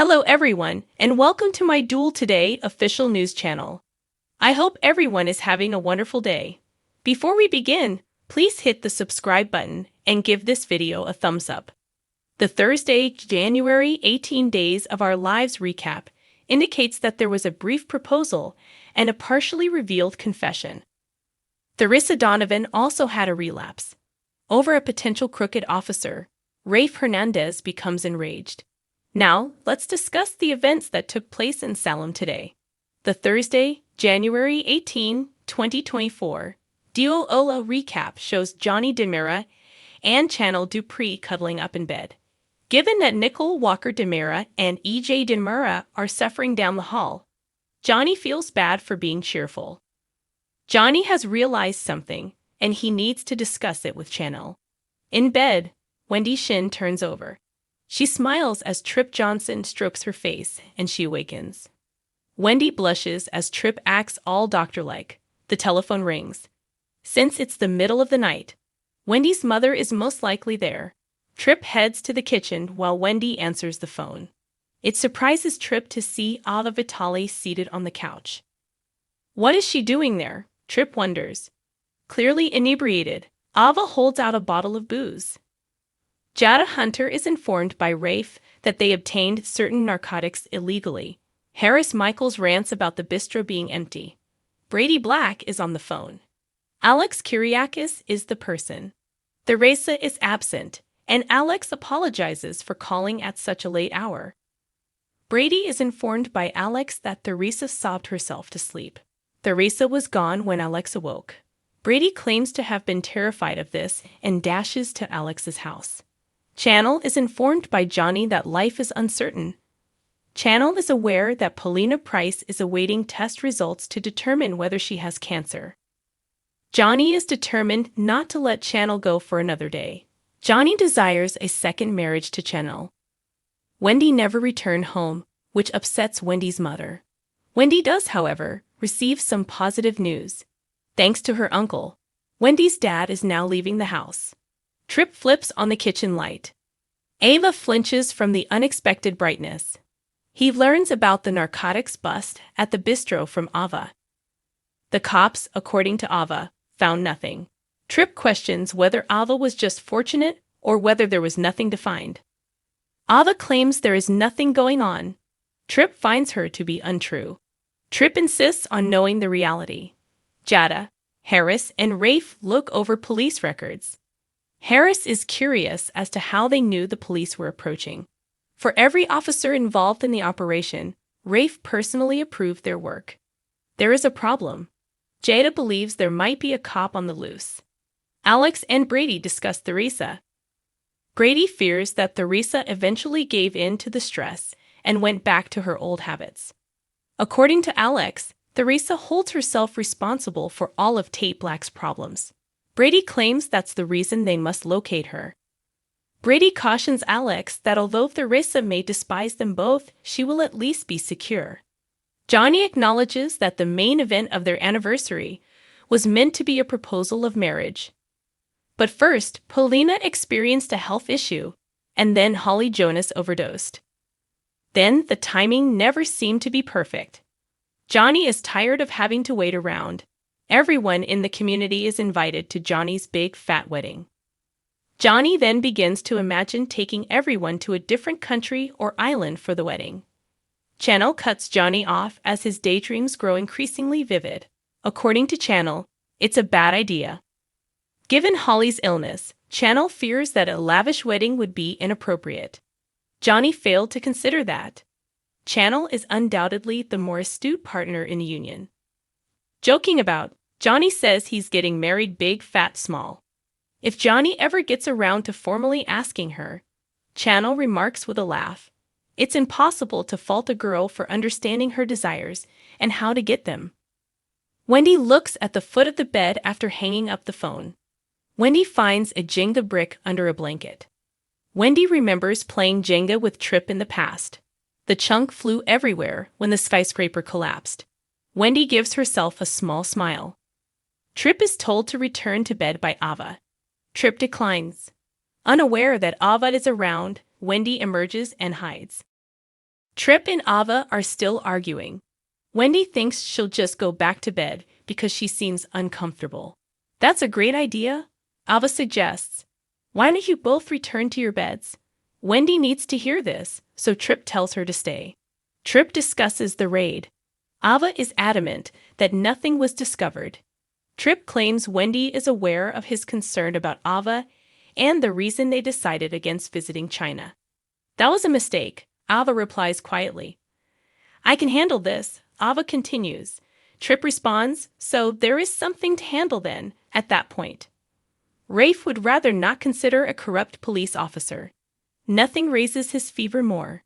Hello everyone, and welcome to my Duel Today official news channel. I hope everyone is having a wonderful day. Before we begin, please hit the subscribe button and give this video a thumbs up. The Thursday, January 18 Days of Our Lives recap indicates that there was a brief proposal and a partially revealed confession. Theresa Donovan also had a relapse. Over a potential crooked officer, Rafe Hernandez becomes enraged. Now, let's discuss the events that took place in Salem today. The Thursday, January 18, 2024, Dio Ola recap shows Johnny DiMera and Chanel Dupree cuddling up in bed. Given that Nicole Walker DiMera and EJ DiMera are suffering down the hall, Johnny feels bad for being cheerful. Johnny has realized something, and he needs to discuss it with Chanel. In bed, Wendy Shin turns over. She smiles as Trip Johnson strokes her face, and she awakens. Wendy blushes as Trip acts all doctor-like. The telephone rings. Since it's the middle of the night, Wendy's mother is most likely there. Trip heads to the kitchen while Wendy answers the phone. It surprises Trip to see Ava Vitale seated on the couch. What is she doing there? Trip wonders. Clearly inebriated, Ava holds out a bottle of booze. Jada Hunter is informed by Rafe that they obtained certain narcotics illegally. Harris Michaels rants about the bistro being empty. Brady Black is on the phone. Alex Kyriakis is the person. Theresa is absent, and Alex apologizes for calling at such a late hour. Brady is informed by Alex that Theresa sobbed herself to sleep. Theresa was gone when Alex awoke. Brady claims to have been terrified of this and dashes to Alex's house. Chanel is informed by Johnny that life is uncertain. Chanel is aware that Paulina Price is awaiting test results to determine whether she has cancer. Johnny is determined not to let Chanel go for another day. Johnny desires a second marriage to Chanel. Wendy never returned home, which upsets Wendy's mother. Wendy does, however, receive some positive news. Thanks to her uncle, Wendy's dad is now leaving the house. Trip flips on the kitchen light. Ava flinches from the unexpected brightness. He learns about the narcotics bust at the bistro from Ava. The cops, according to Ava, found nothing. Trip questions whether Ava was just fortunate or whether there was nothing to find. Ava claims there is nothing going on. Trip finds her to be untrue. Trip insists on knowing the reality. Jada, Harris, and Rafe look over police records. Harris is curious as to how they knew the police were approaching. For every officer involved in the operation, Rafe personally approved their work. There is a problem. Jada believes there might be a cop on the loose. Alex and Brady discuss Theresa. Brady fears that Theresa eventually gave in to the stress and went back to her old habits. According to Alex, Theresa holds herself responsible for all of Tate Black's problems. Brady claims that's the reason they must locate her. Brady cautions Alex that although Theresa may despise them both, she will at least be secure. Johnny acknowledges that the main event of their anniversary was meant to be a proposal of marriage. But first, Paulina experienced a health issue, and then Holly Jonas overdosed. Then the timing never seemed to be perfect. Johnny is tired of having to wait around. Everyone in the community is invited to Johnny's big fat wedding. Johnny then begins to imagine taking everyone to a different country or island for the wedding. Chanel cuts Johnny off as his daydreams grow increasingly vivid. According to Chanel, it's a bad idea. Given Holly's illness, Chanel fears that a lavish wedding would be inappropriate. Johnny failed to consider that. Chanel is undoubtedly the more astute partner in the union. Joking about, Johnny says he's getting married big, fat, small. If Johnny ever gets around to formally asking her, Chanel remarks with a laugh, it's impossible to fault a girl for understanding her desires and how to get them. Wendy looks at the foot of the bed after hanging up the phone. Wendy finds a Jenga brick under a blanket. Wendy remembers playing Jenga with Trip in the past. The chunk flew everywhere when the skyscraper collapsed. Wendy gives herself a small smile. Trip is told to return to bed by Ava. Trip declines. Unaware that Ava is around, Wendy emerges and hides. Trip and Ava are still arguing. Wendy thinks she'll just go back to bed because she seems uncomfortable. That's a great idea, Ava suggests. Why don't you both return to your beds? Wendy needs to hear this, so Trip tells her to stay. Trip discusses the raid. Ava is adamant that nothing was discovered. Trip claims Wendy is aware of his concern about Ava and the reason they decided against visiting China. That was a mistake, Ava replies quietly. I can handle this, Ava continues. Trip responds, so there is something to handle then, at that point. Rafe would rather not consider a corrupt police officer. Nothing raises his fever more.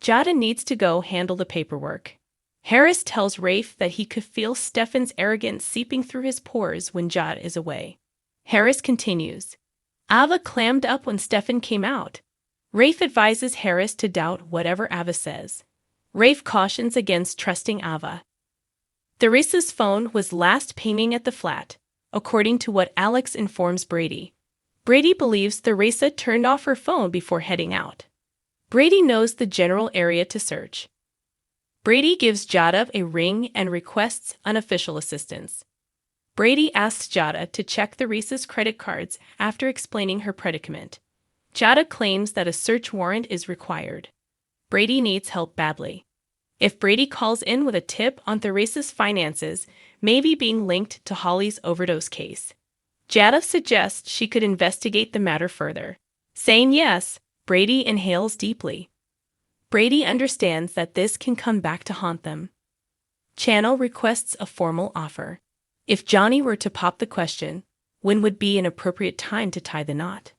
Jada needs to go handle the paperwork. Harris tells Rafe that he could feel Stefan's arrogance seeping through his pores when Jada is away. Harris continues. Ava clammed up when Stefan came out. Rafe advises Harris to doubt whatever Ava says. Rafe cautions against trusting Ava. Theresa's phone was last pinging at the flat, according to what Alex informs Brady. Brady believes Theresa turned off her phone before heading out. Brady knows the general area to search. Brady gives Jada a ring and requests unofficial assistance. Brady asks Jada to check Theresa's credit cards after explaining her predicament. Jada claims that a search warrant is required. Brady needs help badly. If Brady calls in with a tip on Theresa's finances, maybe being linked to Holly's overdose case, Jada suggests she could investigate the matter further. Saying yes, Brady inhales deeply. Brady understands that this can come back to haunt them. Channel requests a formal offer. If Johnny were to pop the question, when would be an appropriate time to tie the knot?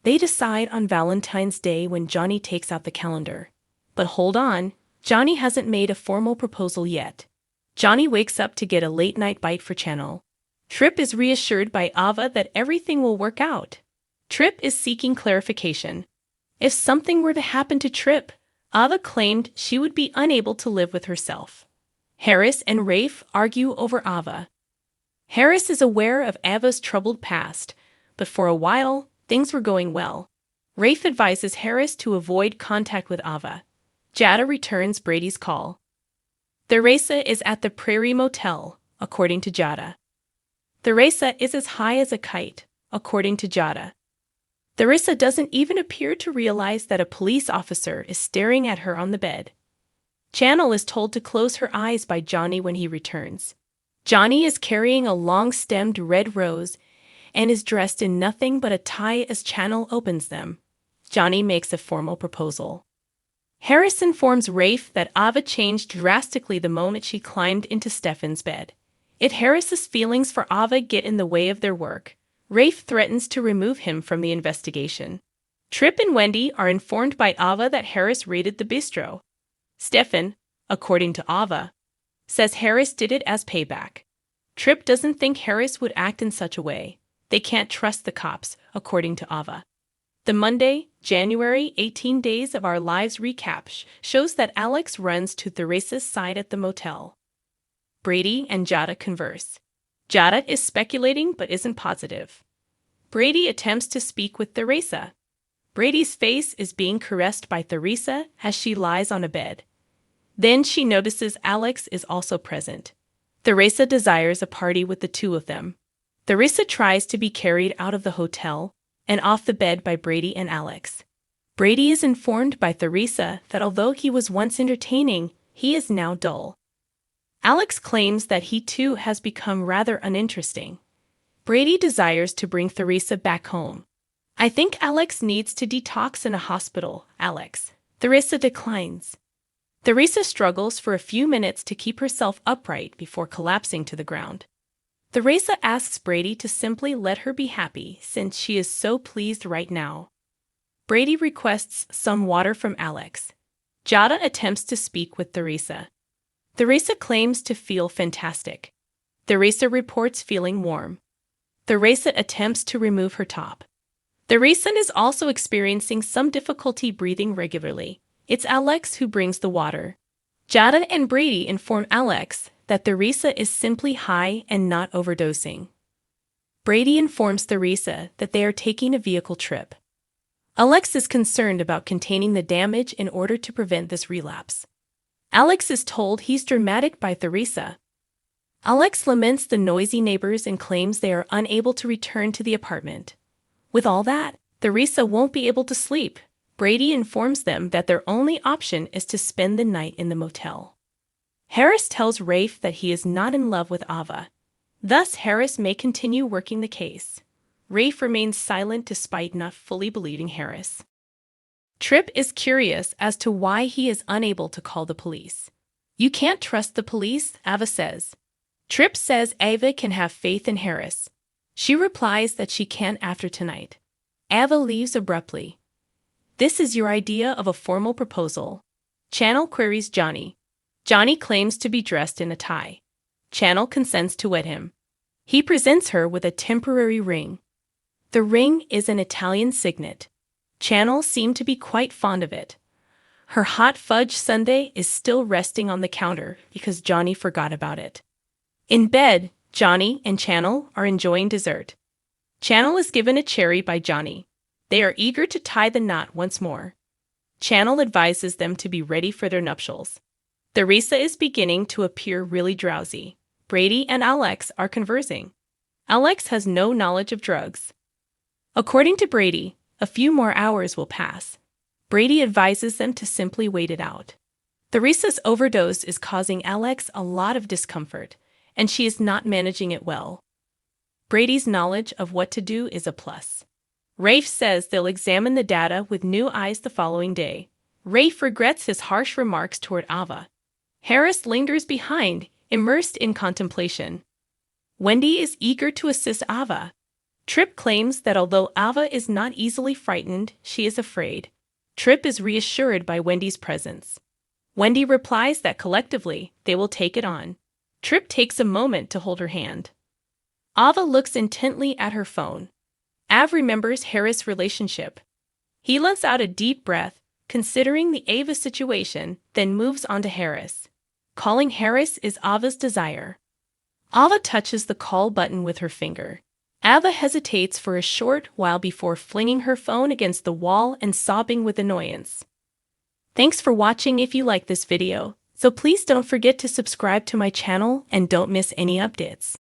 They decide on Valentine's Day when Johnny takes out the calendar. But hold on, Johnny hasn't made a formal proposal yet. Johnny wakes up to get a late-night bite for Channel. Trip is reassured by Ava that everything will work out. Trip is seeking clarification. If something were to happen to Trip, Ava claimed she would be unable to live with herself. Harris and Rafe argue over Ava. Harris is aware of Ava's troubled past, but for a while, things were going well. Rafe advises Harris to avoid contact with Ava. Jada returns Brady's call. Theresa is at the Prairie Motel, according to Jada. Theresa is as high as a kite, according to Jada. Theresa doesn't even appear to realize that a police officer is staring at her on the bed. Channel is told to close her eyes by Johnny when he returns. Johnny is carrying a long-stemmed red rose and is dressed in nothing but a tie as Channel opens them. Johnny makes a formal proposal. Harris informs Rafe that Ava changed drastically the moment she climbed into Stefan's bed. If Harris's feelings for Ava get in the way of their work, Rafe threatens to remove him from the investigation. Trip and Wendy are informed by Ava that Harris raided the bistro. Stefan, according to Ava, says Harris did it as payback. Trip doesn't think Harris would act in such a way. They can't trust the cops, according to Ava. The Monday, January 18 Days of Our Lives recap shows that Alex runs to Theresa's side at the motel. Brady and Jada converse. Jada is speculating but isn't positive. Brady attempts to speak with Theresa. Brady's face is being caressed by Theresa as she lies on a bed. Then she notices Alex is also present. Theresa desires a party with the two of them. Theresa tries to be carried out of the hotel and off the bed by Brady and Alex. Brady is informed by Theresa that although he was once entertaining, he is now dull. Alex claims that he too has become rather uninteresting. Brady desires to bring Theresa back home. I think Alex needs to detox in a hospital, Alex. Theresa declines. Theresa struggles for a few minutes to keep herself upright before collapsing to the ground. Theresa asks Brady to simply let her be happy since she is so pleased right now. Brady requests some water from Alex. Jada attempts to speak with Theresa. Theresa claims to feel fantastic. Theresa reports feeling warm. Theresa attempts to remove her top. Theresa is also experiencing some difficulty breathing regularly. It's Alex who brings the water. Jada and Brady inform Alex that Theresa is simply high and not overdosing. Brady informs Theresa that they are taking a vehicle trip. Alex is concerned about containing the damage in order to prevent this relapse. Alex is told he's dramatic by Theresa. Alex laments the noisy neighbors and claims they are unable to return to the apartment. With all that, Theresa won't be able to sleep. Brady informs them that their only option is to spend the night in the motel. Harris tells Rafe that he is not in love with Ava. Thus, Harris may continue working the case. Rafe remains silent despite not fully believing Harris. Tripp is curious as to why he is unable to call the police. You can't trust the police, Ava says. Tripp says Ava can have faith in Harris. She replies that she can after tonight. Ava leaves abruptly. This is your idea of a formal proposal? Channel queries Johnny. Johnny claims to be dressed in a tie. Channel consents to wed him. He presents her with a temporary ring. The ring is an Italian signet. Channel seemed to be quite fond of it. Her hot fudge sundae is still resting on the counter because Johnny forgot about it. In bed, Johnny and Channel are enjoying dessert. Channel is given a cherry by Johnny. They are eager to tie the knot once more. Channel advises them to be ready for their nuptials. Theresa is beginning to appear really drowsy. Brady and Alex are conversing. Alex has no knowledge of drugs. According to Brady, a few more hours will pass. Brady advises them to simply wait it out. Theresa's overdose is causing Alex a lot of discomfort, and she is not managing it well. Brady's knowledge of what to do is a plus. Rafe says they'll examine the data with new eyes the following day. Rafe regrets his harsh remarks toward Ava. Harris lingers behind, immersed in contemplation. Wendy is eager to assist Ava. Tripp claims that although Ava is not easily frightened, she is afraid. Tripp is reassured by Wendy's presence. Wendy replies that collectively, they will take it on. Tripp takes a moment to hold her hand. Ava looks intently at her phone. Av remembers Harris' relationship. He lets out a deep breath, considering the Ava situation, then moves on to Harris. Calling Harris is Ava's desire. Ava touches the call button with her finger. Ava hesitates for a short while before flinging her phone against the wall and sobbing with annoyance. Thanks for watching. If you like this video, so please don't forget to subscribe to my channel and don't miss any updates.